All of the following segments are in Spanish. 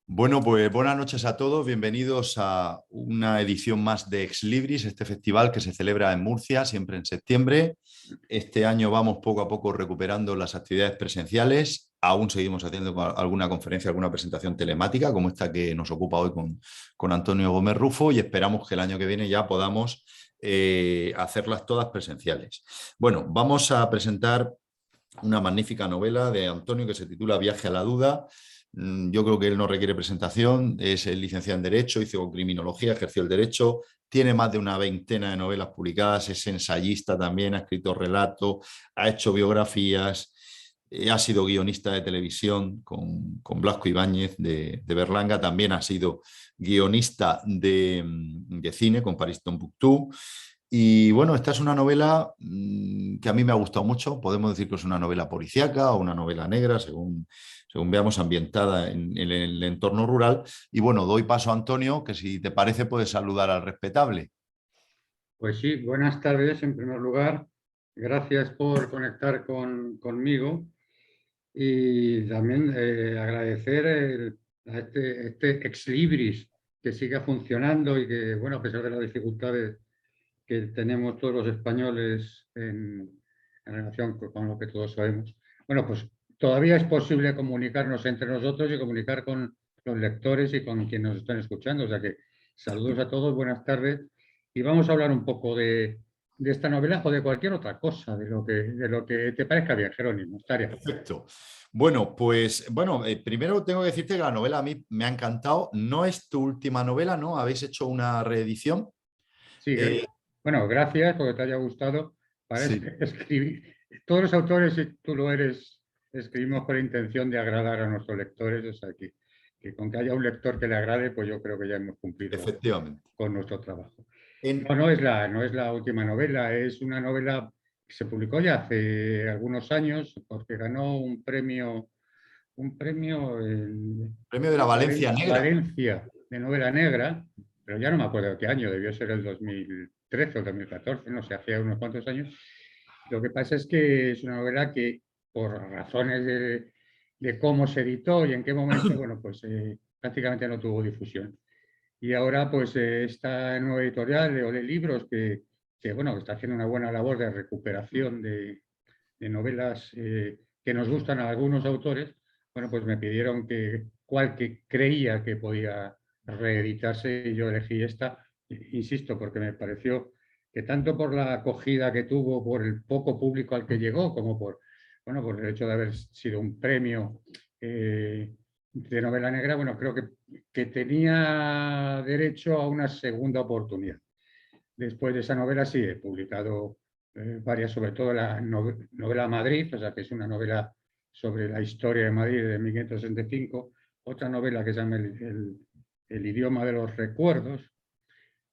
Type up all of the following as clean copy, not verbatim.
Bueno, pues buenas noches a todos, bienvenidos a una edición más de Ex Libris, este festival que se celebra en Murcia, siempre en septiembre. Este año vamos poco a poco recuperando las actividades presenciales, aún seguimos haciendo alguna conferencia, alguna presentación telemática, como esta que nos ocupa hoy con Antonio Gómez Rufo, y esperamos que el año que viene ya podamos hacerlas todas presenciales. Bueno, vamos a presentar una magnífica novela de Antonio que se titula Viaje a la duda. Yo creo que él no requiere presentación, es licenciado en Derecho, hizo Criminología, ejerció el Derecho, tiene más de una veintena de novelas publicadas, es ensayista también, ha escrito relatos, ha hecho biografías, ha sido guionista de televisión con Blasco Ibáñez de Berlanga, también ha sido guionista de cine con Paris Tombuctú. Y bueno, esta es una novela que a mí me ha gustado mucho. Podemos decir que es una novela policíaca o una novela negra, según veamos, ambientada en el entorno rural. Y bueno, doy paso a Antonio, que si te parece puedes saludar al respetable. Pues sí, buenas tardes en primer lugar. Gracias por conectar conmigo y también agradecer a este Ex Libris que siga funcionando y que, bueno, a pesar de las dificultades que tenemos todos los españoles en relación con lo que todos sabemos, bueno, pues todavía es posible comunicarnos entre nosotros y comunicar con los lectores y con quienes nos están escuchando. O sea que saludos a todos, buenas tardes. Y vamos a hablar un poco de esta novela o de cualquier otra cosa, de lo que te parezca bien, Jerónimo. Estaría. Perfecto. Bueno, pues primero tengo que decirte que la novela a mí me ha encantado. No es tu última novela, ¿no? ¿Habéis hecho una reedición? Sí, bueno, gracias porque te haya gustado. Parece Sí. escribir. Todos los autores, si tú lo eres, escribimos con la intención de agradar a nuestros lectores. O sea, que con que haya un lector que le agrade, pues yo creo que ya hemos cumplido Efectivamente. con nuestro trabajo. En, No, no es la última novela, es una novela que se publicó ya hace algunos años porque ganó un premio Premio de la Valencia en Negra. Valencia de novela negra, pero ya no me acuerdo qué año, debió ser el 2013 o 2014, no sé, hacía unos cuantos años. Lo que pasa es que es una novela que, por razones de cómo se editó y en qué momento, bueno, pues prácticamente no tuvo difusión. Y ahora, pues, esta nueva editorial de Ole Libros, bueno, que está haciendo una buena labor de recuperación de novelas que nos gustan a algunos autores, bueno, pues me pidieron cuál que creía que podía reeditarse y yo elegí esta, insisto, porque me pareció que tanto por la acogida que tuvo, por el poco público al que llegó, como bueno, por el hecho de haber sido un premio de novela negra, bueno, creo que tenía derecho a una segunda oportunidad. Después de esa novela sí he publicado varias, sobre todo la novela Madrid, o sea que es una novela sobre la historia de Madrid de 1565, otra novela que se llama El idioma de los recuerdos,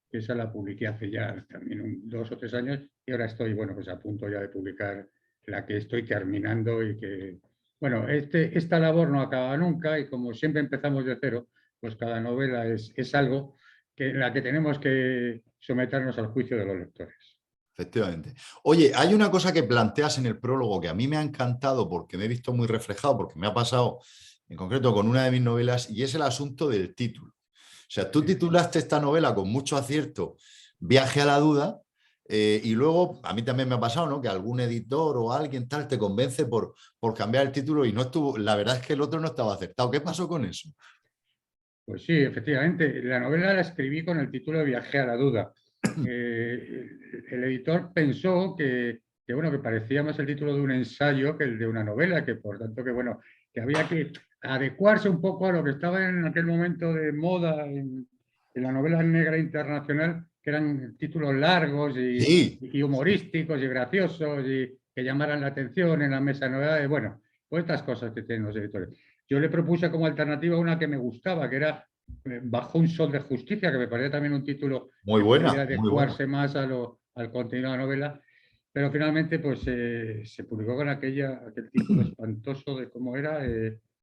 que esa la publiqué hace ya también 2 o 3 años, y ahora estoy, bueno, pues a punto ya de publicar la que estoy terminando y que, bueno, esta labor no acaba nunca y como siempre empezamos de cero, pues cada novela es algo en la que tenemos que someternos al juicio de los lectores. Efectivamente. Oye, hay una cosa que planteas en el prólogo que a mí me ha encantado porque me he visto muy reflejado, porque me ha pasado en concreto con una de mis novelas, y es el asunto del título. O sea, tú titulaste esta novela con mucho acierto, Viaje a la duda, y luego a mí también me ha pasado, ¿no? Que algún editor o alguien tal te convence por cambiar el título y no estuvo, la verdad es que el otro no estaba acertado. ¿Qué pasó con eso? Pues sí, efectivamente. La novela la escribí con el título de Viaje a la duda. El editor pensó bueno, que parecía más el título de un ensayo que el de una novela, que por tanto que, bueno, que había que adecuarse un poco a lo que estaba en aquel momento de moda en la novela negra internacional, que eran títulos largos Sí, y humorísticos y graciosos y que llamaran la atención en la mesa de novedades. Bueno, pues estas cosas que tienen los editores. Yo le propuse como alternativa una que me gustaba, que era Bajo un sol de justicia, que me parecía también un título muy que podía buena, muy buena. adecuarse más al contenido de la novela, pero finalmente pues se publicó con aquel título espantoso de cómo era,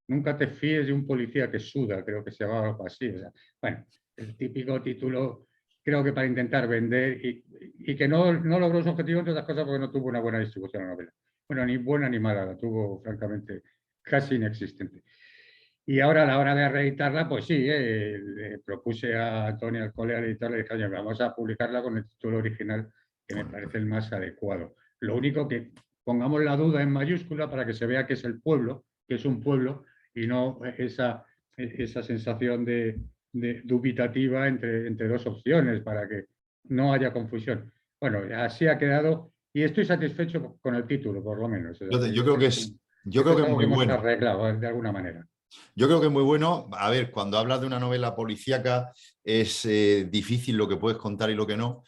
Nunca te fíes de un policía que suda, creo que se llamaba algo así. O sea, bueno, el típico título creo que para intentar vender y que no logró su objetivo, entre otras cosas, porque no tuvo una buena distribución la novela. Bueno, ni buena ni mala, la tuvo francamente casi inexistente. Y ahora a la hora de reeditarla, pues sí, le propuse a Antonio Alcolea, al editor, le dije, oye, vamos a publicarla con el título original, que me parece el más adecuado. Lo único que pongamos la duda en mayúscula para que se vea que es el pueblo, que es un pueblo, y no esa sensación dubitativa entre dos opciones, para que no haya confusión. Bueno, así ha quedado, y estoy satisfecho con el título, por lo menos. O sea, Yo creo que yo esto creo es que es algo que muy hemos bueno. arreglado de alguna manera. Yo creo que es muy bueno. A ver, cuando hablas de una novela policíaca es difícil lo que puedes contar y lo que no,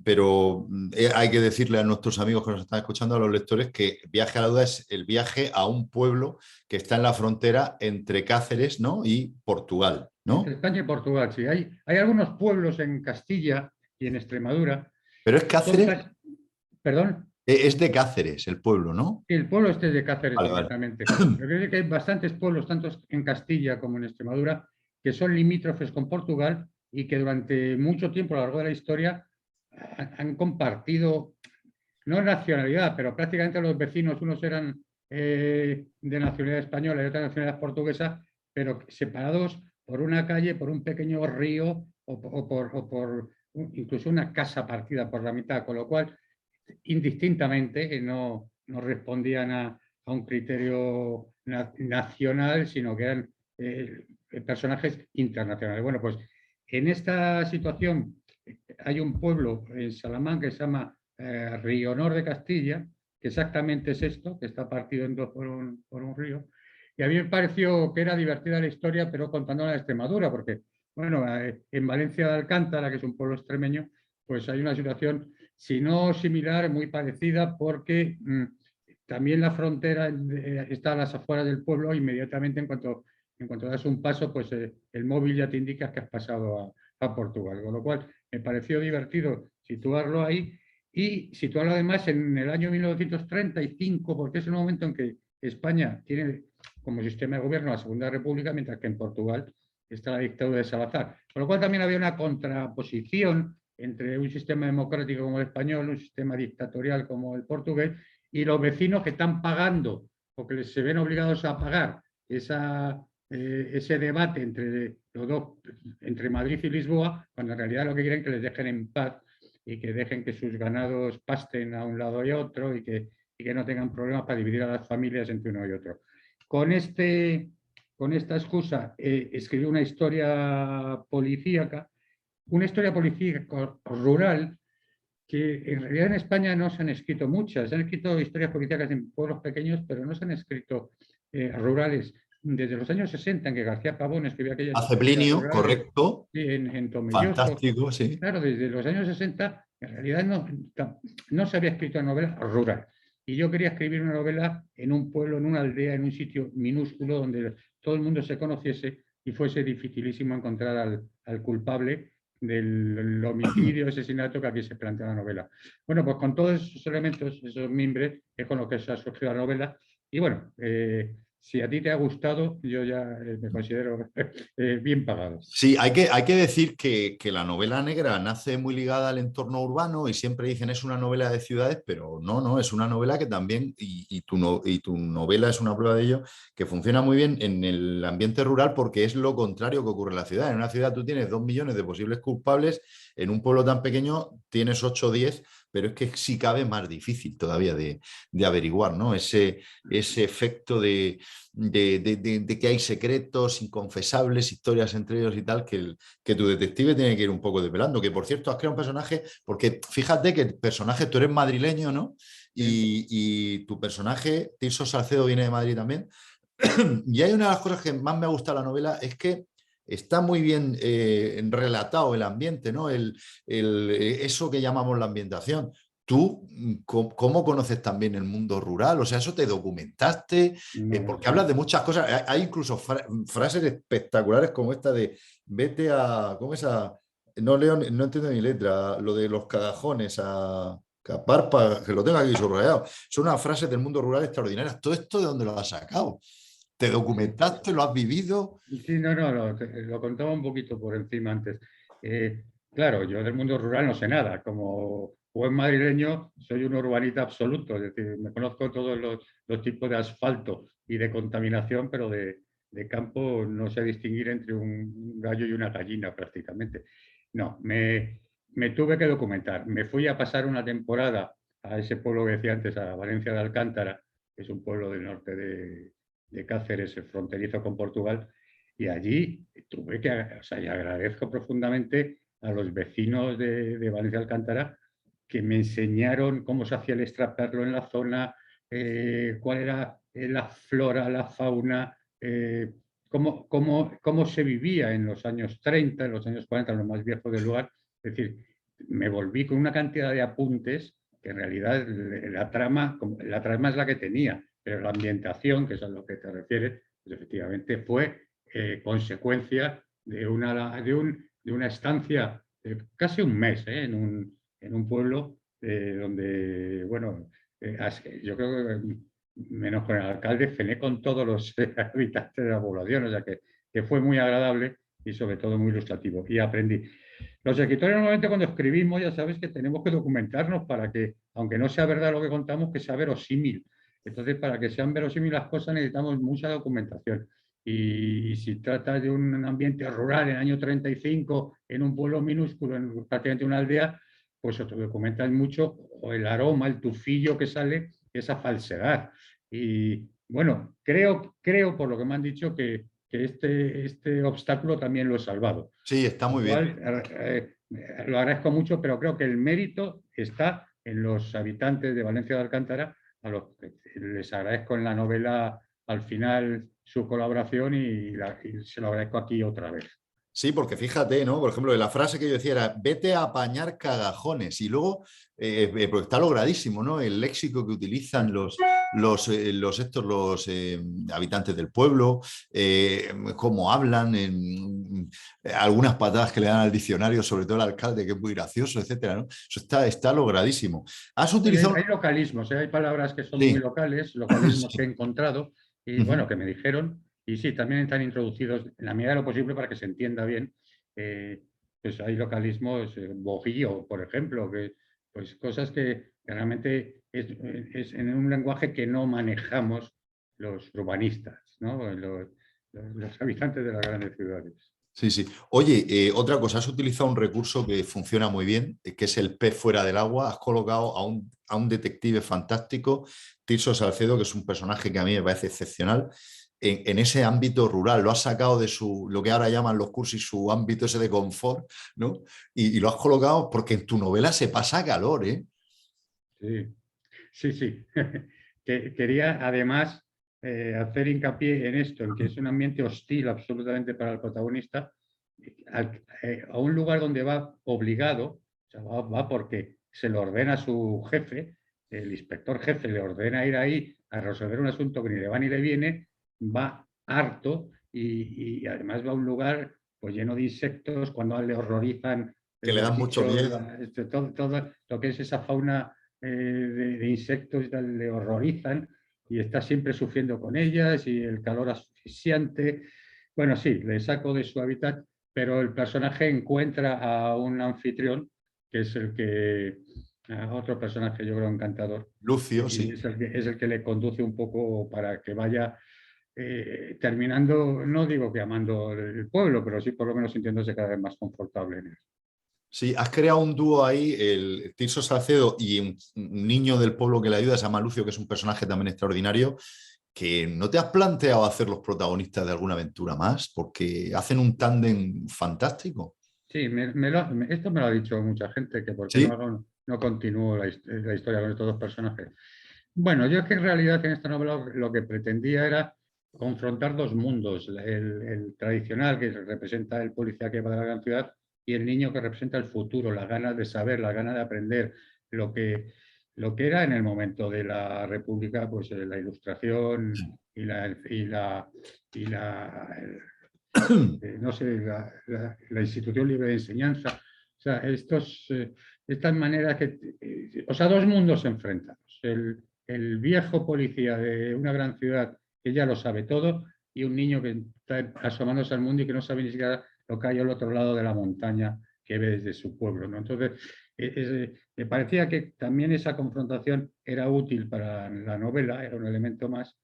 pero hay que decirle a nuestros amigos que nos están escuchando, a los lectores, que Viaje a la Duda es el viaje a un pueblo que está en la frontera entre Cáceres, ¿no?, y Portugal, Entre ¿no? España y Portugal, sí. Hay algunos pueblos en Castilla y en Extremadura Pero es que son Cáceres, casi... Perdón, es de Cáceres el pueblo, ¿no? sí, el pueblo este es de Cáceres Vale, vale. concretamente. Pero quiero decir que hay bastantes pueblos, tanto en Castilla como en Extremadura, que son limítrofes con Portugal y que durante mucho tiempo a lo largo de la historia han compartido, no nacionalidad, pero prácticamente los vecinos, unos eran de nacionalidad española y otros de nacionalidad portuguesa, pero separados por una calle, por un pequeño río o por incluso una casa partida por la mitad, con lo cual indistintamente no respondían a un criterio nacional, sino que eran personajes internacionales. Bueno, pues en esta situación hay un pueblo en Salamanca que se llama Rionor de Castilla, que exactamente es esto, que está partido en dos por un río. Y a mí me pareció que era divertida la historia, pero contándola de Extremadura, porque, bueno, en Valencia de Alcántara, que es un pueblo extremeño, pues hay una situación, si no similar, muy parecida, porque también la frontera está a las afueras del pueblo. Inmediatamente en cuanto das un paso, pues el móvil ya te indica que has pasado a Portugal, con lo cual me pareció divertido situarlo ahí y situarlo además en el año 1935, porque es el momento en que España tiene como sistema de gobierno la Segunda República, mientras que en Portugal está la dictadura de Salazar. Con lo cual también había una contraposición entre un sistema democrático como el español, un sistema dictatorial como el portugués, y los vecinos que están pagando o que se ven obligados a pagar ese debate entre los dos, entre Madrid y Lisboa, cuando en realidad lo que quieren es que les dejen en paz y que dejen que sus ganados pasten a un lado y otro y que no tengan problemas para dividir a las familias entre uno y otro. Con esta excusa escribí una historia policíaca rural, que en realidad en España no se han escrito muchas. Se han escrito historias policíacas en pueblos pequeños, pero no se han escrito rurales. Desde los años 60, en que García Pavón escribía aquellas Hace historias Plinio, rurales, correcto, sí, en Tomelloso. fantástico, sí. Claro, desde los años 60, en realidad no se había escrito una novela rural. Y yo quería escribir una novela en un pueblo, en una aldea, en un sitio minúsculo donde todo el mundo se conociese y fuese dificilísimo encontrar al culpable del homicidio, asesinato que aquí se plantea en la novela. Bueno, pues con todos esos elementos, esos mimbres, es con lo que se ha surgido la novela. Y bueno, si a ti te ha gustado, yo ya me considero bien pagado. Sí, hay que decir que la novela negra nace muy ligada al entorno urbano y siempre dicen es una novela de ciudades, pero no, no, es una novela que también, y tu novela es una prueba de ello, que funciona muy bien en el ambiente rural porque es lo contrario que ocurre en la ciudad. En una ciudad tú tienes 2 millones de posibles culpables, en un pueblo tan pequeño tienes 8 o 10, pero es que si cabe más difícil todavía de averiguar, ¿no? Ese efecto de que hay secretos inconfesables, historias entre ellos y tal, que tu detective tiene que ir un poco desvelando. Que por cierto, has creado un personaje, porque fíjate que el personaje, tú eres madrileño, ¿no? ¿Sí? Y tu personaje, Tirso Salcedo, viene de Madrid también. Y hay una de las cosas que más me ha gustado de la novela es que está muy bien relatado el ambiente, ¿no? Eso que llamamos la ambientación. ¿Tú cómo conoces también el mundo rural? O sea, ¿eso te documentaste? No, Porque hablas sí. de muchas cosas. Hay incluso frases espectaculares como esta de vete a... ¿Cómo es a...? No leo, no entiendo ni letra. Lo de los cagajones a Parpa, que lo tengo aquí subrayado. Son unas frases del mundo rural extraordinarias. ¿Todo esto de dónde lo has sacado? ¿Te Sí. documentaste? ¿Lo has vivido? Sí, no, lo contaba un poquito por encima antes. claro, yo del mundo rural no sé nada. Como buen madrileño, soy un urbanita absoluto. Es decir, me conozco todos los tipos de asfalto y de contaminación, pero de campo no sé distinguir entre un gallo y una gallina prácticamente. No, me tuve que documentar. Me fui a pasar una temporada a ese pueblo que decía antes, a Valencia de Alcántara, que es un pueblo del norte de Cáceres, el fronterizo con Portugal, y allí tuve que, o sea, y agradezco profundamente a los vecinos de Valencia de Alcántara que me enseñaron cómo se hacía el extraperlo en la zona, cuál era la flora, la fauna, cómo se vivía en los años 30, en los años 40, los más viejos del lugar. Es decir, me volví con una cantidad de apuntes que en realidad la trama es la que tenía, pero la ambientación, que es a lo que te refieres, pues efectivamente fue consecuencia de una estancia de casi un mes en un pueblo donde, bueno, yo creo que menos con el alcalde, cené con todos los habitantes de la población, o sea que fue muy agradable y sobre todo muy ilustrativo. Y aprendí. Los escritores normalmente cuando escribimos ya sabes que tenemos que documentarnos para que, aunque no sea verdad lo que contamos, que sea verosímil. Entonces, para que sean verosímiles las cosas necesitamos mucha documentación. Y si trata de un ambiente rural en el año 35, en un pueblo minúsculo, en prácticamente una aldea, pues otro documentan mucho o el aroma, el tufillo que sale, esa falsedad. Y bueno, creo por lo que me han dicho que este obstáculo también lo he salvado. Sí, está Lo muy bien. cual lo agradezco mucho, pero creo que el mérito está en los habitantes de Valencia de Alcántara, a los que les agradezco en la novela al final su colaboración y se lo agradezco aquí otra vez. Sí, porque fíjate, ¿no? Por ejemplo, la frase que yo decía era, vete a apañar cagajones. Y luego, porque está logradísimo, ¿no? El léxico que utilizan los habitantes del pueblo, cómo hablan, algunas patadas que le dan al diccionario, sobre todo el alcalde, que es muy gracioso, etcétera, ¿no? Eso está logradísimo. ¿Has utilizado? Hay localismos, hay palabras que son muy Sí, locales, localismos que he sí. encontrado y Ujú. bueno, que me dijeron, y sí, también están introducidos en la medida de lo posible para que se entienda bien. eh, pues hay localismos, bojío, por ejemplo, que pues cosas que realmente es en un lenguaje que no manejamos los urbanistas, ¿no? Los habitantes de las grandes ciudades. Sí, sí. Oye, otra cosa, has utilizado un recurso que funciona muy bien, que es el pez fuera del agua. Has colocado a un detective fantástico, Tirso Salcedo, que es un personaje que a mí me parece excepcional, en ese ámbito rural. Lo has sacado de lo que ahora llaman los cursis, su ámbito ese de confort, ¿no? Y lo has colocado porque en tu novela se pasa calor, ¿eh? Sí, sí, sí. Quería además hacer hincapié en esto, en que es un ambiente hostil absolutamente para el protagonista, a un lugar donde va obligado, o sea, va porque se lo ordena su jefe, el inspector jefe le ordena ir ahí a resolver un asunto que ni le va ni le viene, va harto y además va a un lugar pues, lleno de insectos, cuando le horrorizan Que le los dan mucho bichos, miedo. todo lo que es esa fauna de insectos y tal, le horrorizan y está siempre sufriendo con ellas y el calor asfixiante. Bueno, sí, le saco de su hábitat, pero el personaje encuentra a un anfitrión, que es a otro personaje yo creo encantador, Lucio, y sí. es el que le conduce un poco para que vaya terminando, no digo que amando el pueblo, pero sí por lo menos sintiéndose cada vez más confortable en él. Sí, has creado un dúo ahí, el Tirso Salcedo y un niño del pueblo que le ayuda, se llama Lucio, que es un personaje también extraordinario, que no te has planteado hacer los protagonistas de alguna aventura más, porque hacen un tándem fantástico. Sí, esto me lo ha dicho mucha gente, que por qué Sí, no continúo la historia con estos dos personajes. Bueno, yo es que en realidad en esta novela lo que pretendía era confrontar dos mundos, el tradicional que representa el policía que va de la gran ciudad y el niño que representa el futuro, las ganas de saber, las ganas de aprender, lo que, lo que era en el momento de la República, pues la ilustración y no sé, la institución libre de enseñanza. O sea, estas maneras o sea, dos mundos enfrentados. El viejo policía de una gran ciudad que ya lo sabe todo y un niño que está asomándose al mundo y que no sabe ni siquiera lo que hay al otro lado de la montaña, que ve desde su pueblo, ¿no? Entonces, me parecía que también esa confrontación era útil para la novela, era un elemento más,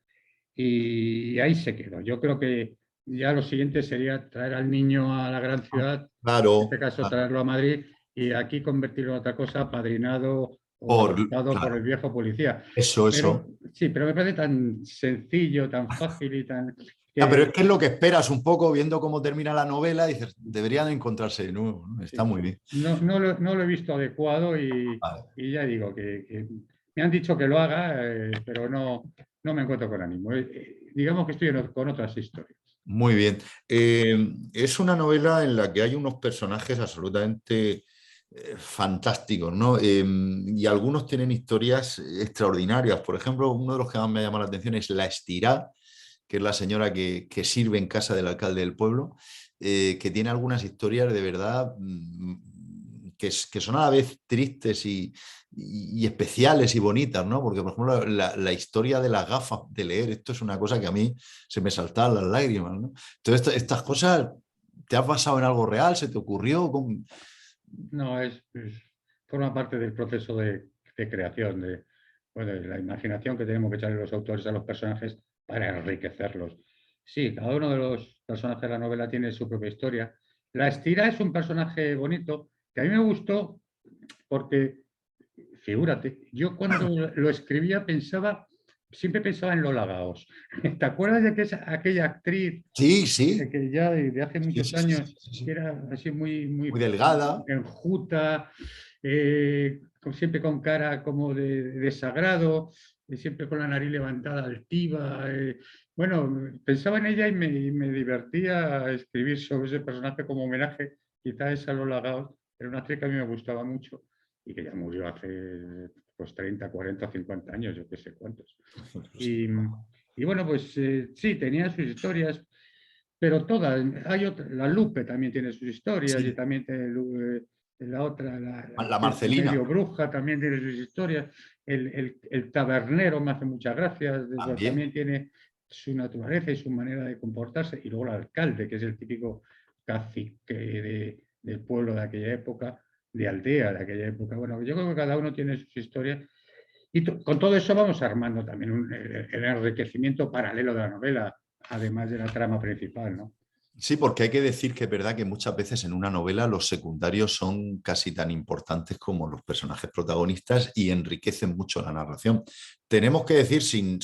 y ahí se quedó. Yo creo que ya lo siguiente sería traer al niño a la gran ciudad, en este Claro, caso claro. traerlo a Madrid, y aquí convertirlo en otra cosa, padrinado o adoptado por el Claro, viejo policía. eso. Pero sí, pero me parece tan sencillo, tan fácil y tan... Ya, pero es que que es lo que esperas un poco viendo cómo termina la novela, dices, deberían encontrarse de nuevo, ¿no? Está sí, muy bien. no lo he visto adecuado Vale. y ya digo que me han dicho que lo haga, pero no me encuentro con ánimo. Digamos que estoy con otras historias. Muy bien. Es una novela en la que hay unos personajes absolutamente fantásticos, ¿no? Y algunos tienen historias extraordinarias. Por ejemplo, uno de los que más me llama la atención es La Estirá, que es la señora que sirve en casa del alcalde del pueblo, que tiene algunas historias de verdad que son a la vez tristes y especiales y bonitas, ¿no? Porque, por ejemplo, la historia de las gafas de leer, esto es una cosa que a mí se me saltaban las lágrimas, ¿no? Entonces, estas cosas, ¿te has basado en algo real? ¿Se te ocurrió? No, forma parte del proceso de creación, bueno, de la imaginación que tenemos que echarle los autores a los personajes para enriquecerlos. Sí, cada uno de los personajes de la novela tiene su propia historia. La Estira es un personaje bonito que a mí me gustó porque, figúrate, yo cuando lo escribía siempre pensaba en Lola Gaos. ¿Te acuerdas de que es aquella actriz Sí, sí. que ya de hace Sí, muchos sí, sí, años, sí, sí, que sí. era así muy, Muy muy delgada. enjuta, siempre con cara como de desagrado, siempre con la nariz levantada, altiva. Bueno, pensaba en ella y me divertía escribir sobre ese personaje como homenaje, quizás a Lola Gao, era una actriz que a mí me gustaba mucho y que ya murió hace pues 30, 40, 50 años, yo qué sé cuántos. Y, y bueno, pues sí, tenía sus historias, pero todas, hay otra, la Lupe también tiene sus historias y Sí, también tiene la otra, la la que es Marcelina medio bruja, también tiene sus historias. El tabernero me hace muchas gracias, también. también tiene su naturaleza y su manera de comportarse. Y luego el alcalde, que es el típico cacique del pueblo de aquella época, de aldea de aquella época. Bueno, yo creo que cada uno tiene sus historias y con todo eso vamos armando también el enriquecimiento paralelo de la novela, además de la trama principal, ¿no? Sí, porque hay que decir que es verdad que muchas veces en una novela los secundarios son casi tan importantes como los personajes protagonistas y enriquecen mucho la narración. Tenemos que decir, sin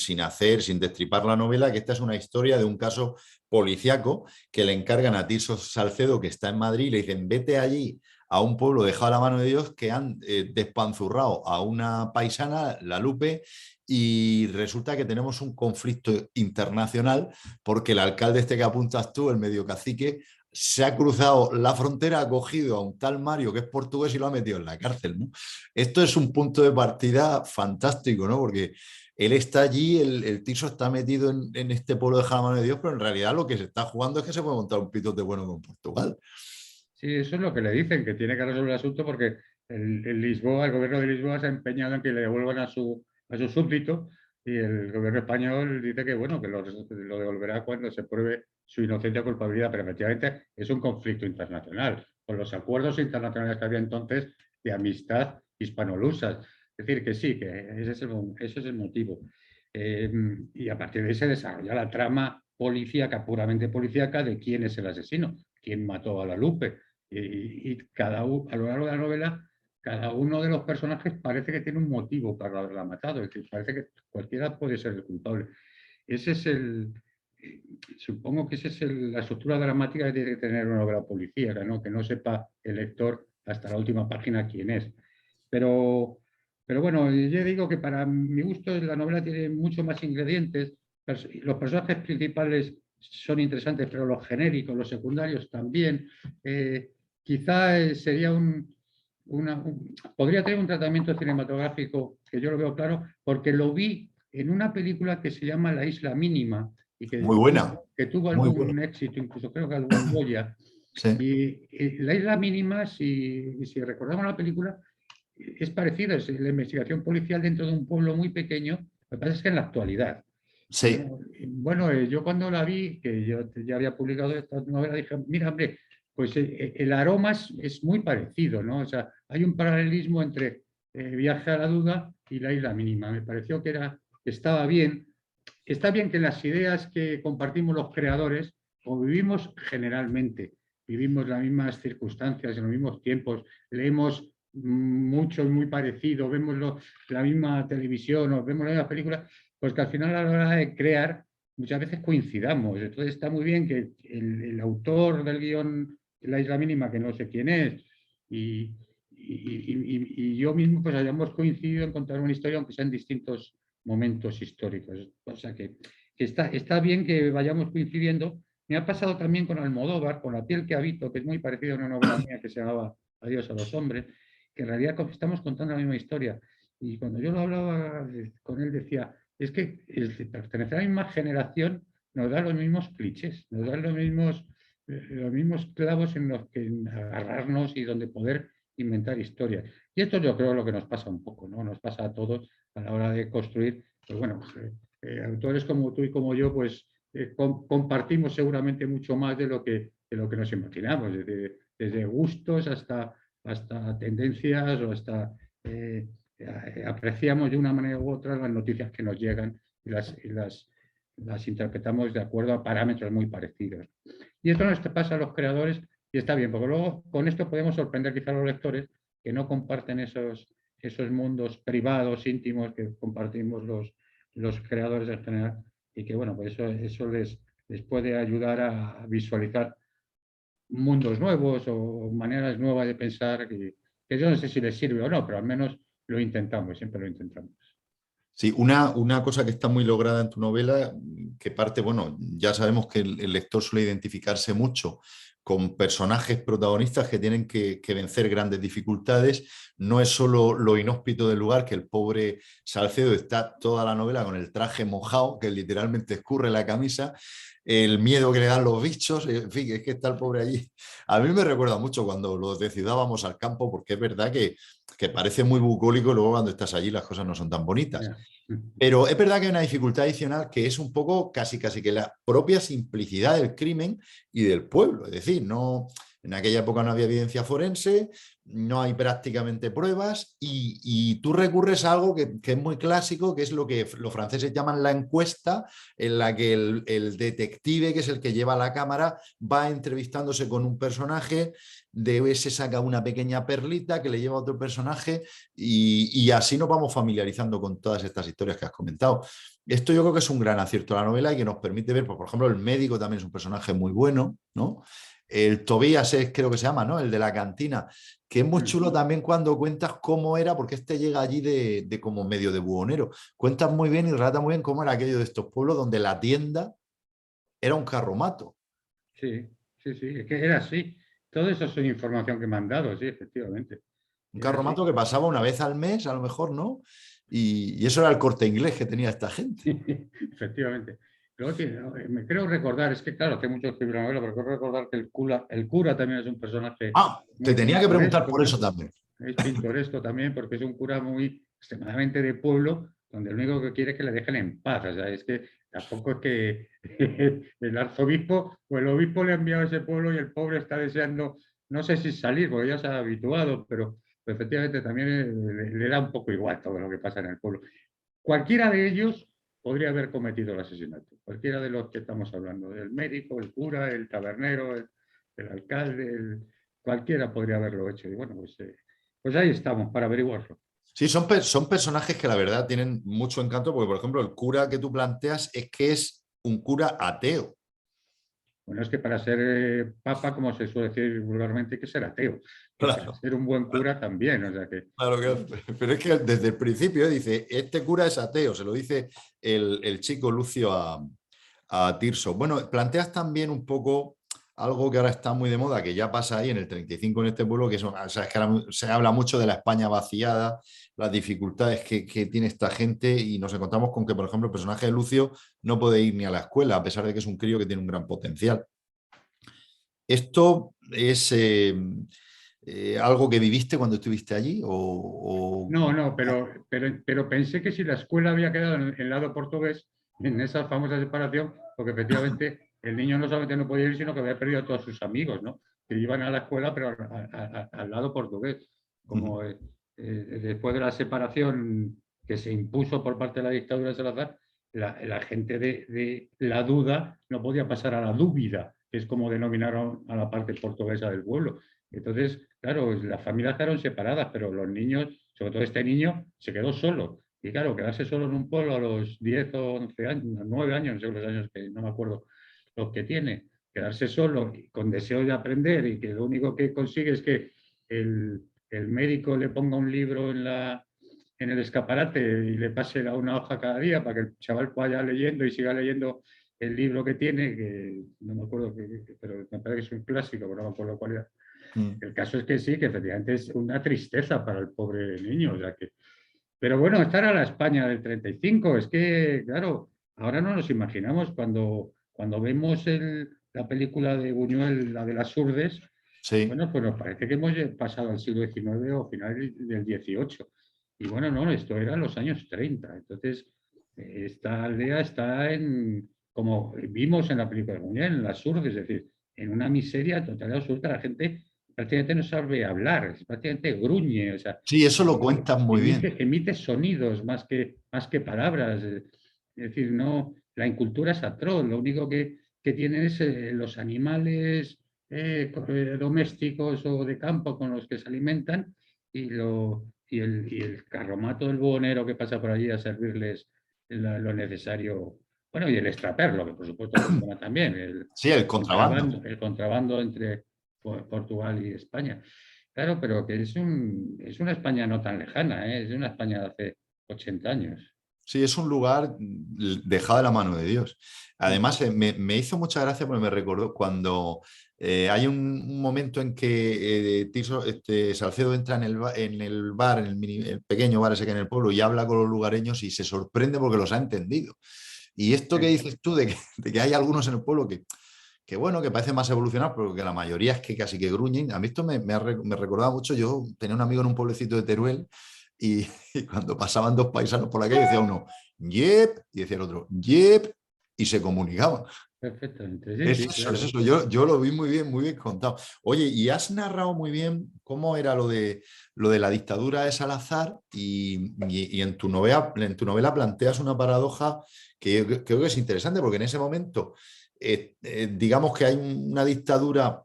destripar la novela, que esta es una historia de un caso policíaco que le encargan a Tirso Salcedo, que está en Madrid, y le dicen, vete allí a un pueblo dejado a la mano de Dios que han despanzurrado a una paisana, la Lupe, y resulta que tenemos un conflicto internacional porque el alcalde este que apuntas tú, el medio cacique, se ha cruzado la frontera, ha cogido a un tal Mario que es portugués y lo ha metido en la cárcel, ¿no? Esto es un punto de partida fantástico, ¿no? Porque él está allí, el Tirso está metido en este pueblo de la mano de Dios, pero en realidad lo que se está jugando es que se puede montar un pitote bueno con Portugal. Sí, eso es lo que le dicen, que tiene que resolver el asunto porque Lisboa, el gobierno de Lisboa se ha empeñado en que le devuelvan a su súbdito y el gobierno español dice que bueno, que lo devolverá cuando se pruebe su inocencia o culpabilidad, pero efectivamente es un conflicto internacional, con los acuerdos internacionales que había entonces de amistad hispano-lusas. Es decir, que sí, que ese es el motivo. Eh, y a partir de ahí se desarrolla la trama policíaca, puramente policíaca, de quién es el asesino, quién mató a la Lupe y a lo largo de la novela, cada uno de los personajes parece que tiene un motivo para haberla matado, es decir, parece que cualquiera puede ser el culpable. Ese es supongo que esa es la estructura dramática que tiene que tener una novela policíaca, ¿no? Que no sepa el lector hasta la última página quién es. Pero, pero bueno, yo digo que para mi gusto la novela tiene mucho más ingredientes. Los personajes principales son interesantes, pero los genéricos, los secundarios también. Eh, Quizá sería podría tener un tratamiento cinematográfico que yo lo veo claro, porque lo vi en una película que se llama La Isla Mínima y Muy buena, que tuvo muy buena. algún éxito, incluso creo que algún Goya. Sí, Y La Isla Mínima, si recordamos la película, es parecida, es la investigación policial dentro de un pueblo muy pequeño. Lo que pasa es que en la actualidad. sí, Bueno, yo cuando la vi, que yo ya había publicado esta novela, dije, mira, hombre, pues el aroma es muy parecido, ¿no? O sea, hay un paralelismo entre Viaje a la Duda y La Isla Mínima. Me pareció que estaba bien. Está bien que las ideas que compartimos los creadores, o vivimos generalmente, vivimos las mismas circunstancias, en los mismos tiempos, leemos mucho y muy parecido, vemos la misma televisión o vemos la misma película, pues que al final a la hora de crear muchas veces coincidamos. Entonces está muy bien que el autor del guión La Isla Mínima, que no sé quién es, y yo mismo pues hayamos coincidido en contar una historia, aunque sean distintos momentos históricos. O sea que está bien que vayamos coincidiendo. Me ha pasado también con Almodóvar, con La piel que habito, que es muy parecido a una novela mía que se llamaba Adiós a los hombres, que en realidad estamos contando la misma historia. Y cuando yo lo hablaba con él decía, es que el pertenecer a la misma generación nos da los mismos clichés, nos da los mismos clavos en los que agarrarnos y donde poder inventar historias. Y esto yo creo lo que nos pasa un poco, ¿no? Nos pasa a todos a la hora de construir, pues bueno, pues, autores como tú y como yo, pues compartimos seguramente mucho más de lo que nos imaginamos, desde gustos hasta tendencias o hasta apreciamos de una manera u otra las noticias que nos llegan las interpretamos de acuerdo a parámetros muy parecidos. Y esto nos pasa a los creadores y está bien, porque luego con esto podemos sorprender quizá a los lectores que no comparten esos mundos privados, íntimos que compartimos los creadores en general y que, bueno, pues eso les puede ayudar a visualizar mundos nuevos o maneras nuevas de pensar que yo no sé si les sirve o no, pero al menos lo intentamos, siempre lo intentamos. Sí, una cosa que está muy lograda en tu novela, que parte, bueno, ya sabemos que el lector suele identificarse mucho con personajes protagonistas que tienen que vencer grandes dificultades. No es solo lo inhóspito del lugar, que el pobre Salcedo está toda la novela con el traje mojado, que literalmente escurre la camisa, el miedo que le dan los bichos, en fin, es que está el pobre allí. A mí me recuerda mucho cuando los de Ciudad vamos al campo, porque es verdad que parece muy bucólico y luego cuando estás allí las cosas no son tan bonitas. Yeah. Pero es verdad que hay una dificultad adicional que es un poco casi que la propia simplicidad del crimen y del pueblo. Es decir, no, en aquella época no había evidencia forense, no hay prácticamente pruebas y tú recurres a algo que es muy clásico, que es lo que los franceses llaman la encuesta, en la que el detective, que es el que lleva la cámara, va entrevistándose con un personaje, de ese saca una pequeña perlita que le lleva a otro personaje y así nos vamos familiarizando con todas estas historias que has comentado. Esto yo creo que es un gran acierto a la novela y que nos permite ver, pues, por ejemplo, el médico también es un personaje muy bueno, ¿no? El Tobías es, creo que se llama, ¿no? El de la cantina, que es muy chulo también cuando cuentas cómo era, porque este llega allí de como medio de buhonero. Cuentas muy bien y relata muy bien cómo era aquello de estos pueblos donde la tienda era un carromato. Sí, sí, sí, es que era así. Todo eso es información que me han dado, sí, efectivamente. Un Era carromato así. que pasaba una vez al mes, a lo mejor, ¿no? Y eso era el Corte Inglés que tenía esta gente. Efectivamente. Luego, me creo recordar, es que claro, que hay muchos que la novela, pero creo recordar que el cura también es un personaje Ah, te muy tenía que preguntar por pintoresco. eso también. Es pintoresco también porque es un cura muy extremadamente de pueblo, donde lo único que quiere es que le dejen en paz. O sea, es que tampoco es que el arzobispo o el obispo le ha enviado a ese pueblo y el pobre está deseando, no sé si salir, porque ya se ha habituado, pero efectivamente también le da un poco igual todo lo que pasa en el pueblo. Cualquiera de ellos podría haber cometido el asesinato, cualquiera de los que estamos hablando, el médico, el cura, el tabernero, el alcalde, cualquiera podría haberlo hecho. Y bueno, pues ahí estamos para averiguarlo. Sí, son personajes que la verdad tienen mucho encanto, porque por ejemplo el cura que tú planteas es que es un cura ateo. Bueno, es que para ser papa, como se suele decir vulgarmente, hay que ser ateo. Y para Claro, ser un buen cura también. O sea que, claro pero es que desde el principio dice, este cura es ateo, se lo dice el chico Lucio a Tirso. Bueno, planteas también un poco algo que ahora está muy de moda, que ya pasa ahí en el 35 en este pueblo, que o sea, es que ahora se habla mucho de la España vaciada, las dificultades que tiene esta gente y nos encontramos con que, por ejemplo, el personaje de Lucio no puede ir ni a la escuela, a pesar de que es un crío que tiene un gran potencial. ¿Esto es algo que viviste cuando estuviste allí? no, no, pero pensé que si la escuela había quedado en el lado portugués, en esa famosa separación, porque efectivamente el niño no solamente no podía ir, sino que había perdido a todos sus amigos, ¿no? que iban a la escuela, pero al lado portugués. Como después de la separación que se impuso por parte de la dictadura de Salazar, la gente de la duda no podía pasar a la dúbida, que es como denominaron a la parte portuguesa del pueblo. Entonces, claro, las familias quedaron separadas, pero los niños, sobre todo este niño, se quedó solo. Y claro, quedarse solo en un pueblo a los 10 o 11 años, 9 años, no sé los años que no me acuerdo los que tiene, quedarse solo y con deseo de aprender y que lo único que consigue es que el médico le ponga un libro en el escaparate y le pase una hoja cada día para que el chaval vaya leyendo y siga leyendo el libro que tiene, que no me acuerdo, pero me parece que es un clásico, pero no me acuerdo cuál era. El caso es que sí, que efectivamente es una tristeza para el pobre niño. O sea que... Pero bueno, esta era la España del 35. Es que, claro, ahora no nos imaginamos cuando vemos la película de Buñuel, la de las Urdes, Sí. bueno, pues nos parece que hemos pasado al siglo XIX o final del XVIII. Y bueno, no, esto era en los años 30. Entonces, esta aldea está como vimos en la película de Buñuel, en las Urdes, es decir, en una miseria total y absoluta. La gente prácticamente no sabe hablar, prácticamente gruñe, o sea, Sí, eso lo cuentas muy bien. emite sonidos más que palabras. Es decir, no, la incultura es atroz, lo único que tienen es los animales domésticos o de campo con los que se alimentan y el carromato del buhonero que pasa por allí a servirles lo necesario. Bueno, y el extraperlo, que por supuesto funciona también, Sí, el contrabando. el contrabando entre Portugal y España. Claro, pero que es una España no tan lejana, ¿eh? Es una España de hace 80 años. Sí, es un lugar dejado de la mano de Dios. Además, me hizo mucha gracia porque me recordó cuando hay un momento en que Salcedo entra en el bar, el pequeño bar ese que hay en el pueblo, y habla con los lugareños y se sorprende porque los ha entendido. Y esto que dices tú de que hay algunos en el pueblo que bueno, que parece más evolucionado, pero que la mayoría es que casi que gruñen. A mí esto me recordaba mucho. Yo tenía un amigo en un pueblecito de Teruel y cuando pasaban dos paisanos por la calle decía uno, yep, y decía el otro, yep, y se comunicaban. Perfectamente, sí, Es sí, eso, es claro. eso. Yo lo vi muy bien contado. Oye, y has narrado muy bien cómo era lo de la dictadura de Salazar y en tu novela planteas una paradoja que yo creo que es interesante porque en ese momento, digamos que hay una dictadura,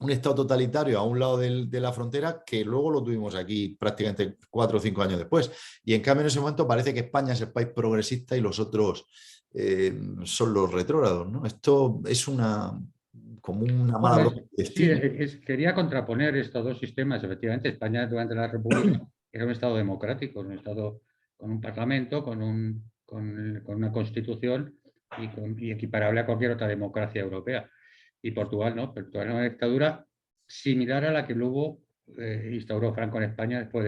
un estado totalitario a un lado de la frontera que luego lo tuvimos aquí prácticamente 4 o 5 años después. Y en cambio en ese momento parece que España es el país progresista y los otros son los retrógrados, ¿no? Esto es como una mala Bueno, broma de sí, destino. quería contraponer estos dos sistemas. Efectivamente, España durante la República era un Estado democrático, un Estado con un Parlamento, con una Constitución y equiparable a cualquier otra democracia europea. Y Portugal no, Portugal era una dictadura similar a la que luego instauró Franco en España después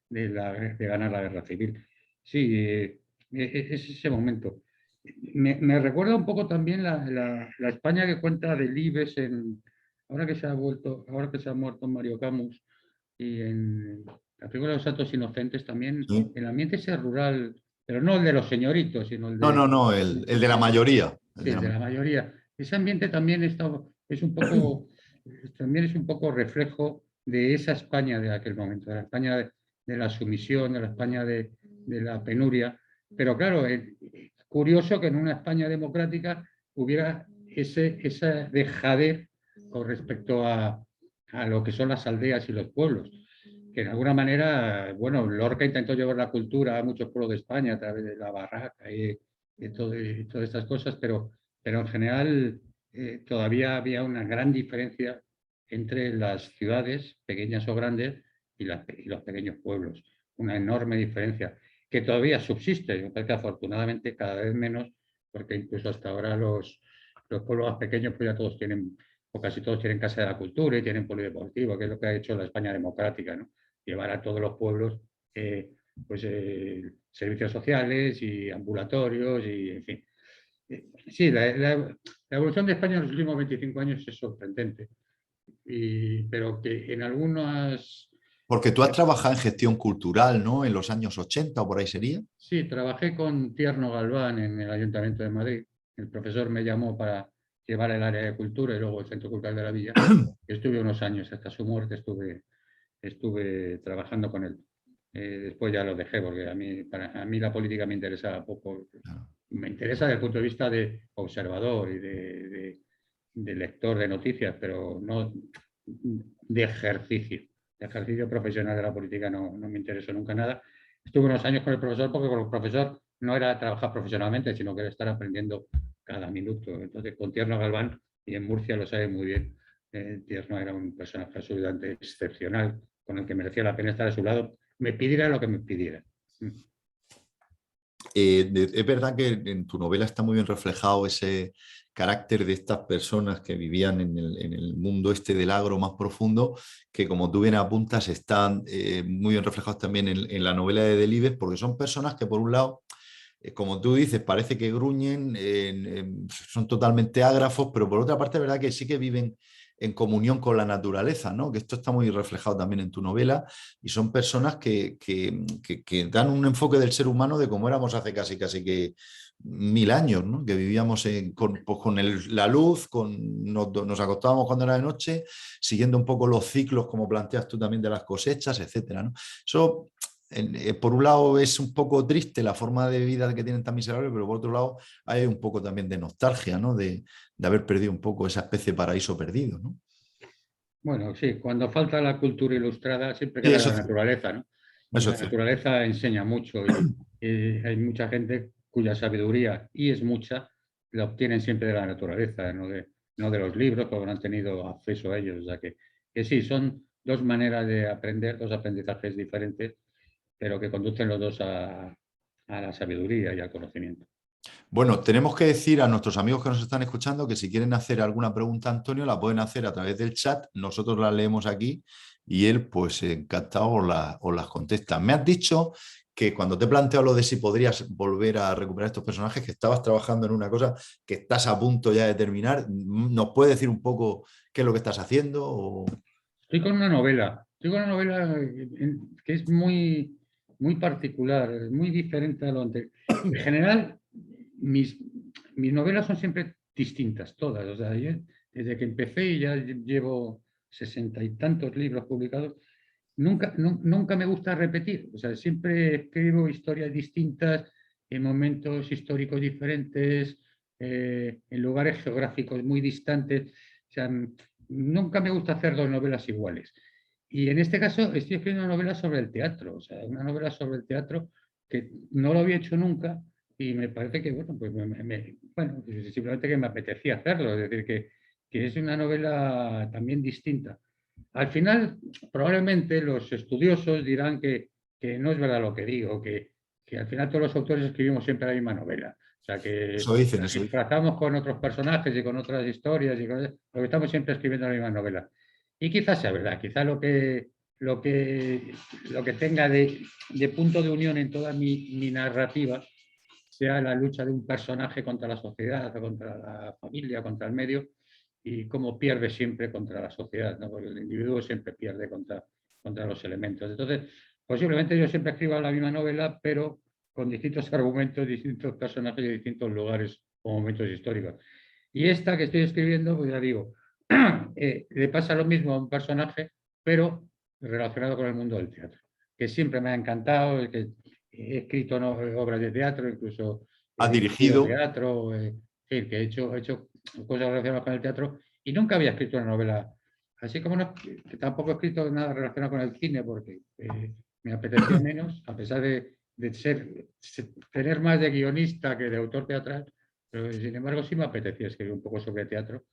de ganar la guerra civil. Sí, es ese momento. Me recuerda un poco también la España que cuenta Delibes ahora que se ha muerto Mario Camus, y en la película de Los Santos Inocentes también, ¿Sí? el ambiente ese rural, pero no el de los señoritos, sino No, no, no, el de la mayoría. sí, el de la mayoría. Ese ambiente también es un poco, también es un poco reflejo de esa España de aquel momento, de la España de la sumisión, de la España de la penuria. Pero claro, es curioso que en una España democrática hubiera esa dejadez con respecto a lo que son las aldeas y los pueblos. Que de alguna manera, bueno, Lorca intentó llevar la cultura a muchos pueblos de España a través de la barraca y todas estas cosas, pero en general todavía había una gran diferencia entre las ciudades, pequeñas o grandes, y los pequeños pueblos. Una enorme diferencia que todavía subsiste, yo creo que afortunadamente cada vez menos, porque incluso hasta ahora los pueblos más pequeños pues ya todos tienen, o casi todos tienen casa de la cultura y tienen polideportivo, que es lo que ha hecho la España democrática, ¿no? Llevar a todos los pueblos pues, servicios sociales y ambulatorios y, en fin. Sí, la evolución de España en los últimos 25 años es sorprendente, pero que en algunas... Porque tú has trabajado en gestión cultural, ¿no? En los años 80 o por ahí sería. Sí, trabajé con Tierno Galván en el Ayuntamiento de Madrid. El profesor me llamó para llevar el área de cultura y luego el Centro Cultural de la Villa. Estuve unos años, hasta su muerte estuve trabajando con él. Después ya lo dejé, porque a mí la política me interesa poco. Claro. Me interesa desde el punto de vista de observador y de lector de noticias, pero no de ejercicio. De ejercicio profesional de la política no me interesó nunca nada. Estuve unos años con el profesor, porque con el profesor no era trabajar profesionalmente, sino que era estar aprendiendo cada minuto. Entonces, con Tierno Galván, y en Murcia lo sabe muy bien, Tierno era un personaje absolutamente excepcional, con el que merecía la pena estar a su lado, me pidiera lo que me pidiera. Es verdad que en tu novela está muy bien reflejado ese carácter de estas personas que vivían en el mundo este del agro más profundo, que como tú bien apuntas, están muy bien reflejados también en la novela de Delibes, porque son personas que por un lado, como tú dices, parece que gruñen, son totalmente ágrafos, pero por otra parte es verdad que sí que viven en comunión con la naturaleza, ¿no? Que esto está muy reflejado también en tu novela, y son personas que dan un enfoque del ser humano de cómo éramos hace casi que 1000 años, ¿no? Que vivíamos pues con la luz, nos acostábamos cuando era de noche, siguiendo un poco los ciclos, como planteas tú también, de las cosechas, etcétera, ¿no? Eso, por un lado, es un poco triste la forma de vida que tienen tan miserable, pero por otro lado hay un poco también de nostalgia, ¿no? De haber perdido un poco esa especie de paraíso perdido, ¿no? Bueno, sí, cuando falta la cultura ilustrada siempre Sí, queda eso la es cierto. naturaleza, ¿no? Y Eso la es cierto. naturaleza enseña mucho y hay mucha gente cuya sabiduría, y es mucha, la obtienen siempre de la naturaleza, no de los libros, porque no han tenido acceso a ellos. O sea que sí, son dos maneras de aprender, dos aprendizajes diferentes, pero que conducen los dos a la sabiduría y al conocimiento. Bueno, tenemos que decir a nuestros amigos que nos están escuchando que si quieren hacer alguna pregunta a Antonio, la pueden hacer a través del chat. Nosotros la leemos aquí y él, pues encantado, os las contesta. Me has dicho que cuando te he planteado lo de si podrías volver a recuperar estos personajes, que estabas trabajando en una cosa que estás a punto ya de terminar. ¿Nos puedes decir un poco qué es lo que estás haciendo? Estoy con una novela que es muy particular, muy diferente a lo anterior. En general, mis, mis novelas son siempre distintas, todas. O sea, yo, desde que empecé y ya llevo 60 y tantos libros publicados, nunca me gusta repetir. O sea, siempre escribo historias distintas en momentos históricos diferentes, en lugares geográficos muy distantes. O sea, nunca me gusta hacer dos novelas iguales. Y en este caso estoy escribiendo una novela sobre el teatro, o sea, una novela sobre el teatro que no lo había hecho nunca y me parece que, bueno, pues bueno, simplemente que me apetecía hacerlo, es decir, que es una novela también distinta. Al final, probablemente los estudiosos dirán que no es verdad lo que digo, que al final todos los autores escribimos siempre la misma novela. O sea, que Eso dicen, nos eso dicen. disfrazamos con otros personajes y con otras historias, porque estamos siempre escribiendo la misma novela. Y quizás sea verdad, quizás lo que, lo que tenga de punto de unión en toda mi narrativa sea la lucha de un personaje contra la sociedad, contra la familia, contra el medio, y cómo pierde siempre contra la sociedad, ¿no? Porque el individuo siempre pierde contra los elementos. Entonces, posiblemente yo siempre escriba la misma novela, pero con distintos argumentos, distintos personajes y distintos lugares o momentos históricos. Y esta que estoy escribiendo, pues ya digo, le pasa lo mismo a un personaje, pero relacionado con el mundo del teatro, que siempre me ha encantado, que he escrito obras de teatro, incluso he Has dirigido dirigido. teatro, que he hecho cosas relacionadas con el teatro y nunca había escrito una novela. Así como que tampoco he escrito nada relacionado con el cine porque me apetecía menos, a pesar de tener más de guionista que de autor teatral, pero sin embargo sí me apetecía escribir un poco sobre teatro.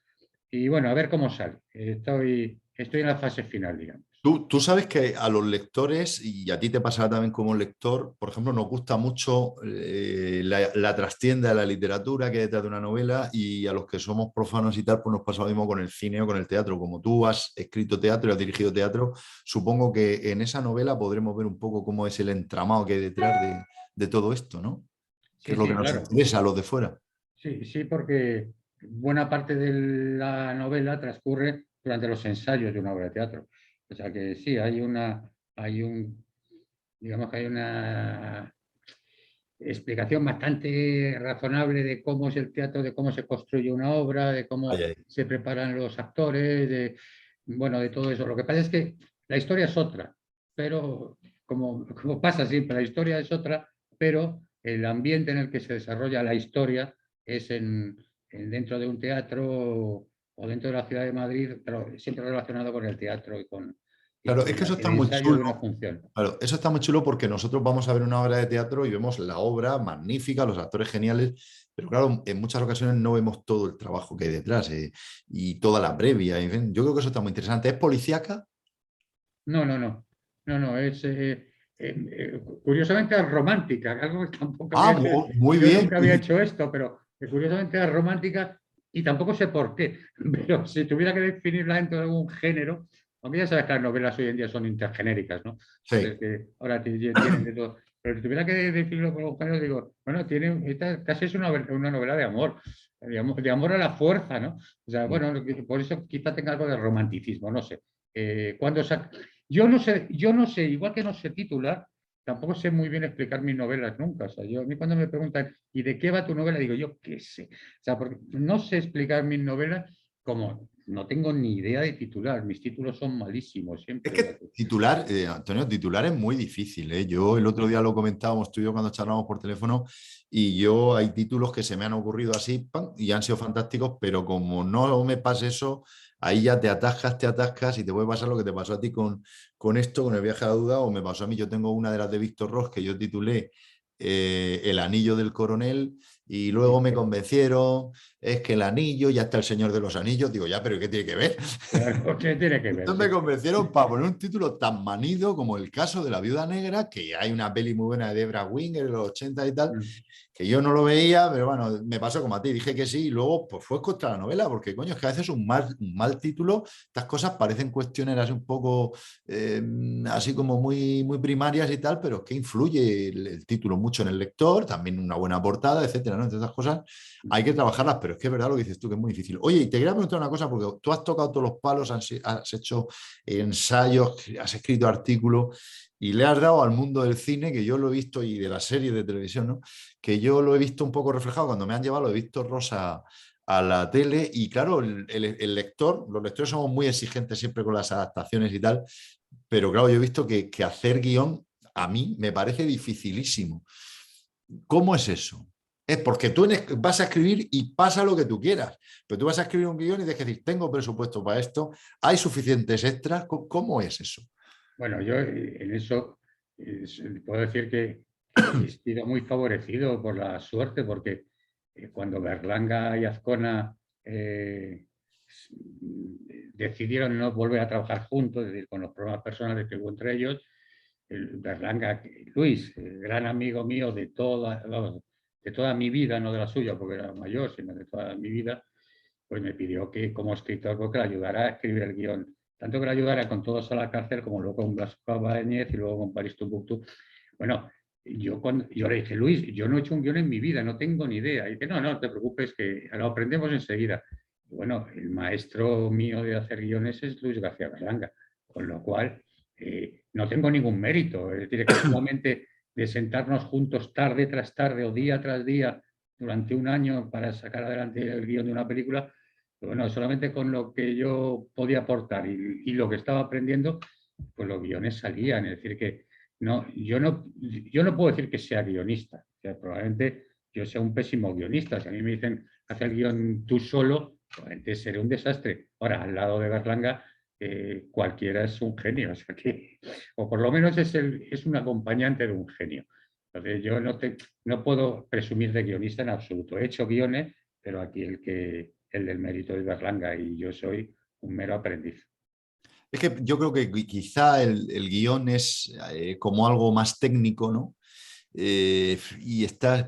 Y bueno, a ver cómo sale. Estoy en la fase final, digamos. Tú sabes que a los lectores, y a ti te pasará también como lector, por ejemplo, nos gusta mucho la trastienda de la literatura que hay detrás de una novela, y a los que somos profanos y tal, pues nos pasa lo mismo con el cine o con el teatro. Como tú has escrito teatro y has dirigido teatro, supongo que en esa novela podremos ver un poco cómo es el entramado que hay detrás de todo esto, ¿no? Que Sí, es lo que sí, nos claro. interesa a los de fuera. Sí, sí, porque buena parte de la novela transcurre durante los ensayos de una obra de teatro. O sea que sí, hay un, digamos que hay explicación bastante razonable de cómo es el teatro, de cómo se construye una obra, de cómo Ay, ay. se preparan los actores, bueno, de todo eso. Lo que pasa es que la historia es otra, pero como pasa siempre, la historia es otra, pero el ambiente en el que se desarrolla la historia es dentro de un teatro o dentro de la ciudad de Madrid, pero siempre relacionado con el teatro y Claro, con es que eso el está muy ensayo de una chulo. función. Claro, eso está muy chulo porque nosotros vamos a ver una obra de teatro y vemos la obra magnífica, los actores geniales, pero claro, en muchas ocasiones no vemos todo el trabajo que hay detrás y toda la previa. En fin, yo creo que eso está muy interesante. ¿Es policíaca? No, no, no. No, no, es curiosamente es romántica, algo que tampoco había Ah, hecho. muy Yo bien. nunca había hecho esto, pero curiosamente es romántica y tampoco sé por qué. Pero si tuviera que definirla dentro de algún género, aunque ya sabes que las novelas hoy en día son intergenéricas, ¿no? Sí. Entonces, que ahora tienen de todo. Pero si tuviera que definirlo por un género, digo, bueno, esta casi es una novela de amor, de amor a la fuerza, ¿no? O sea, bueno, por eso quizá tenga algo de romanticismo, no sé. Cuando sa- yo no sé, igual que no sé titular, tampoco sé muy bien explicar mis novelas nunca. O sea, a mí cuando me preguntan, ¿y de qué va tu novela? Digo, yo qué sé. O sea, porque no sé explicar mis novelas como no tengo ni idea de titular. Mis títulos son malísimos Es siempre. O sea, que titular, Antonio, titular es muy difícil, ¿eh? Yo el otro día lo comentábamos tú y yo cuando charlábamos por teléfono y yo hay títulos que se me han ocurrido así ¡pam! Y han sido fantásticos, pero como no me pase eso, ahí ya te atascas y te puede pasar lo que te pasó a ti con esto, con el viaje a la duda, o me pasó a mí. Yo tengo una de las de Víctor Ross que yo titulé El anillo del coronel y luego me convencieron, es que el anillo, ya está el Señor de los Anillos, digo, ya, pero ¿qué tiene que ver? claro, ¿qué tiene que ver? Entonces Sí. me convencieron para poner un título tan manido como El caso de la viuda negra, que hay una peli muy buena de Debra Winger en los 80 y tal, Mm. que yo no lo veía, pero bueno, me pasó como a ti, dije que sí, y luego pues fue contra la novela, porque coño, es que a veces un mal título, estas cosas parecen cuestiones así un poco, así como muy, muy primarias y tal, pero es que influye el título mucho en el lector, también una buena portada, etcétera, ¿no? Entre estas cosas hay que trabajarlas, pero es que es verdad lo que dices tú, que es muy difícil. Oye, y te quería preguntar una cosa, porque tú has tocado todos los palos, has hecho ensayos, has escrito artículos y le has dado al mundo del cine, que yo lo he visto, y de las series de televisión, ¿no? Que yo lo he visto un poco reflejado cuando me han llevado, lo he visto Rosa a la tele y claro, el lector, los lectores somos muy exigentes siempre con las adaptaciones y tal, pero claro, yo he visto que hacer guión a mí me parece dificilísimo. ¿Cómo es eso? Es porque tú vas a escribir y pasa lo que tú quieras, pero tú vas a escribir un guión y tienes que decir, tengo presupuesto para esto, hay suficientes extras, ¿cómo es eso? Bueno, yo en eso puedo decir que he sido muy favorecido por la suerte, porque cuando Berlanga y Azcona decidieron no volver a trabajar juntos, es decir, con los problemas personales que hubo entre ellos, Berlanga, Luis, gran amigo mío vamos, de toda mi vida, no de la suya porque era mayor, sino de toda mi vida, pues me pidió que como escritor pues, que le ayudara a escribir el guión. Tanto que le ayudara con Todos a la cárcel como luego con Blas Báñez y luego con París Timbuktu. Bueno, yo le dije, Luis, yo no he hecho un guión en mi vida, no tengo ni idea. Y dice, no, no te preocupes, que lo aprendemos enseguida. Y bueno, el maestro mío de hacer guiones es Luis García Berlanga, con lo cual no tengo ningún mérito. Es decir, que solamente de sentarnos juntos tarde tras tarde o día tras día durante un año para sacar adelante el guión de una película, bueno, solamente con lo que yo podía aportar y lo que estaba aprendiendo, pues los guiones salían. Es decir, que no, yo no puedo decir que sea guionista. O sea, probablemente yo sea un pésimo guionista. Si a mí me dicen, haz el guión tú solo, probablemente seré un desastre. Ahora, al lado de Berlanga, cualquiera es un genio. O sea que, o por lo menos es un acompañante de un genio. Entonces, yo no puedo presumir de guionista en absoluto. He hecho guiones, pero aquí el del mérito es Berlanga y yo soy un mero aprendiz. Es que yo creo que quizá el guión es como algo más técnico, ¿no? Y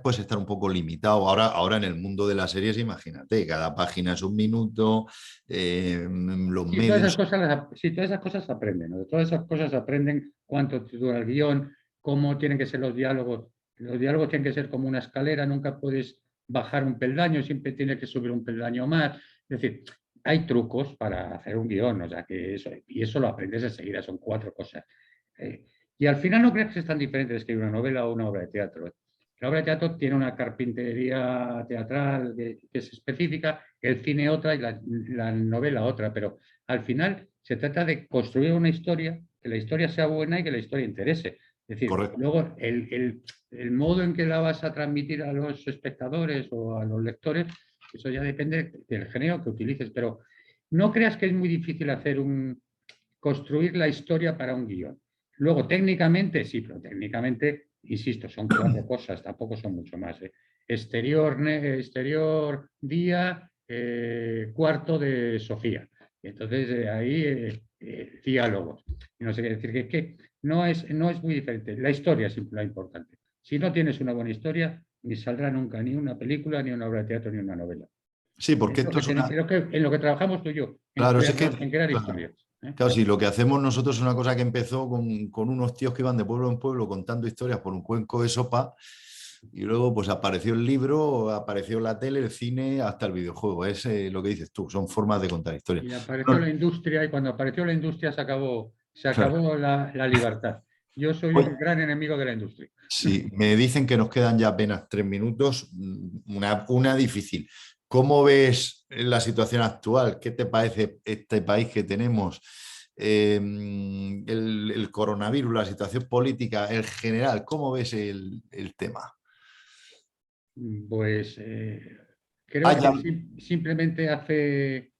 puedes estar un poco limitado. Ahora en el mundo de las series, imagínate, cada página es un minuto, los Sí, todas esas medios. cosas, sí, todas esas cosas se aprenden, ¿no? De todas esas cosas se aprenden cuánto dura el guión, cómo tienen que ser los diálogos. Los diálogos tienen que ser como una escalera, nunca puedes bajar un peldaño, siempre tienes que subir un peldaño más. Es decir, hay trucos para hacer un guión, o sea que eso, y eso lo aprendes enseguida, son cuatro cosas. Eh, y al final no crees que es tan diferente de escribir una novela o una obra de teatro. La obra de teatro tiene una carpintería teatral que es específica, el cine otra y la novela otra, pero al final se trata de construir una historia, que la historia sea buena y que la historia interese. Es decir, Correcto. luego el modo en que la vas a transmitir a los espectadores o a los lectores, eso ya depende del género que utilices, pero no creas que es muy difícil construir la historia para un guión. Luego, técnicamente, sí, pero técnicamente, insisto, son 4 cosas, tampoco son mucho más. Exterior, día, cuarto de Sofía. Y entonces ahí diálogos. No sé qué decir, que no es muy diferente. La historia es la importante. Si no tienes una buena historia, ni saldrá nunca ni una película, ni una obra de teatro, ni una novela. Sí, Es porque lo esto que, es una... en lo que trabajamos tú y yo, Claro, si es en que... crear Claro. historias. ¿Eh? Claro, sí, lo que hacemos nosotros es una cosa que empezó con unos tíos que iban de pueblo en pueblo contando historias por un cuenco de sopa y luego pues apareció el libro, apareció la tele, el cine, hasta el videojuego. Es lo que dices tú, son formas de contar historias. Y apareció la Bueno, industria y cuando apareció la industria se claro. acabó la libertad. Yo soy Pues, un gran enemigo de la industria. sí, me dicen que nos quedan ya apenas 3 minutos, una difícil. ¿Cómo ves la situación actual? ¿Qué te parece este país que tenemos? El coronavirus, la situación política en general, ¿cómo ves el tema? Pues Ah, creo ya, que simplemente hace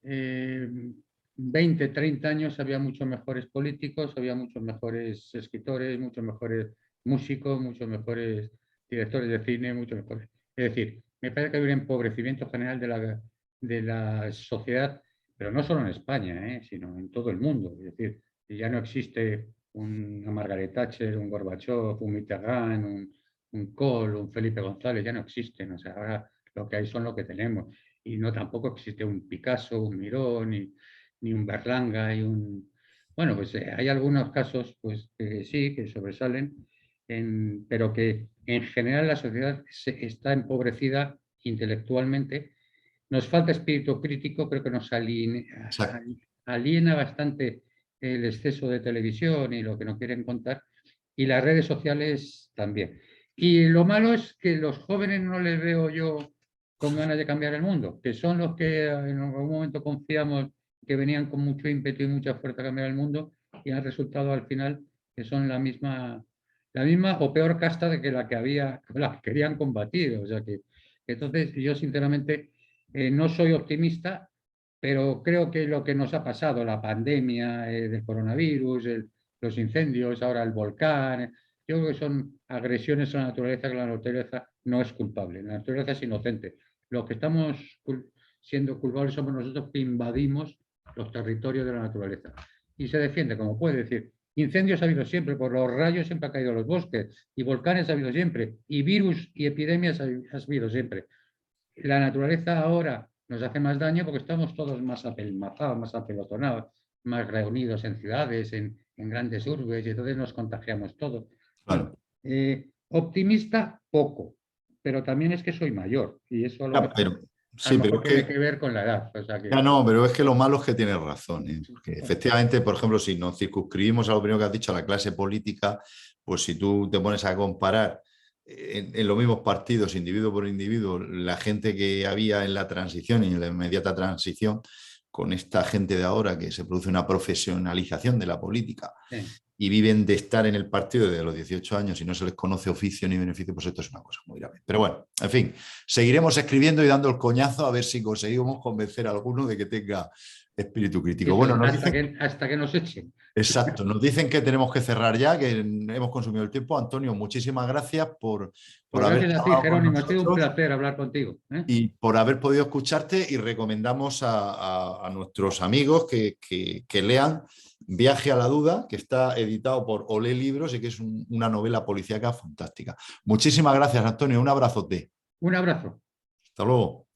20, 30 años había muchos mejores políticos, había muchos mejores escritores, muchos mejores músicos, muchos mejores directores de cine, muchos mejores. Es decir, me parece que hay un empobrecimiento general de la sociedad, pero no solo en España, sino en todo el mundo. Es decir, ya no existe una Margaret Thatcher, un Gorbachev, un Mitterrand, un Kohl, un Felipe González, ya no existen. O sea, ahora lo que hay son lo que tenemos y no tampoco existe un Picasso, un Miró, ni un Berlanga, Bueno, pues hay algunos casos pues, que sí, que sobresalen, pero que en general la sociedad está empobrecida intelectualmente. Nos falta espíritu crítico, creo que nos exacto. aliena bastante el exceso de televisión y lo que no quieren contar, y las redes sociales también. Y lo malo es que los jóvenes no les veo yo con ganas de cambiar el mundo, que son los que en algún momento confiamos que venían con mucho ímpetu y mucha fuerza a cambiar el mundo y han resultado al final que son la misma o peor casta de que la que había, la que querían combatir. O sea que entonces yo sinceramente no soy optimista, pero creo que lo que nos ha pasado, la pandemia del coronavirus, los incendios, ahora el volcán, yo creo que son agresiones a la naturaleza que la naturaleza no es culpable, la naturaleza es inocente. Los que estamos siendo culpables somos nosotros que invadimos los territorios de la naturaleza. Y se defiende como puede decir. Incendios ha habido siempre, por los rayos siempre ha caído los bosques, y volcanes ha habido siempre, y virus y epidemias ha habido siempre. La naturaleza ahora nos hace más daño porque estamos todos más apelmazados, más apelotonados, más reunidos en ciudades, en grandes urbes, y entonces nos contagiamos todos. Bueno, Claro. optimista poco, pero también es que soy mayor y eso Ya, pero, a lo sí, pero mejor es tiene que que ver con la edad. O sea ya que, no, pero es que lo malo es que tienes razón, ¿eh? Porque bueno, efectivamente, por ejemplo, si nos circunscribimos a lo primero que has dicho, a la clase política, pues si tú te pones a comparar en los mismos partidos, individuo por individuo, la gente que había en la transición y en la inmediata transición, con esta gente de ahora que se produce una profesionalización de la política sí. y viven de estar en el partido desde los 18 años y no se les conoce oficio ni beneficio, pues esto es una cosa muy grave. Pero bueno, en fin, seguiremos escribiendo y dando el coñazo a ver si conseguimos convencer a alguno de que tenga espíritu crítico. Eso Bueno, es, nos dicen, hasta que nos echen. exacto, nos dicen que tenemos que cerrar ya, que hemos consumido el tiempo. Antonio, muchísimas gracias por Pues haber gracias a ti, charlado con Jerónimo. Ha sido un nosotros placer hablar contigo. y por haber podido escucharte y recomendamos a nuestros amigos que lean Viaje a la Duda, que está editado por Olé Libros y que es una novela policíaca fantástica. Muchísimas gracias, Antonio. Un abrazote. Un abrazo. Hasta luego.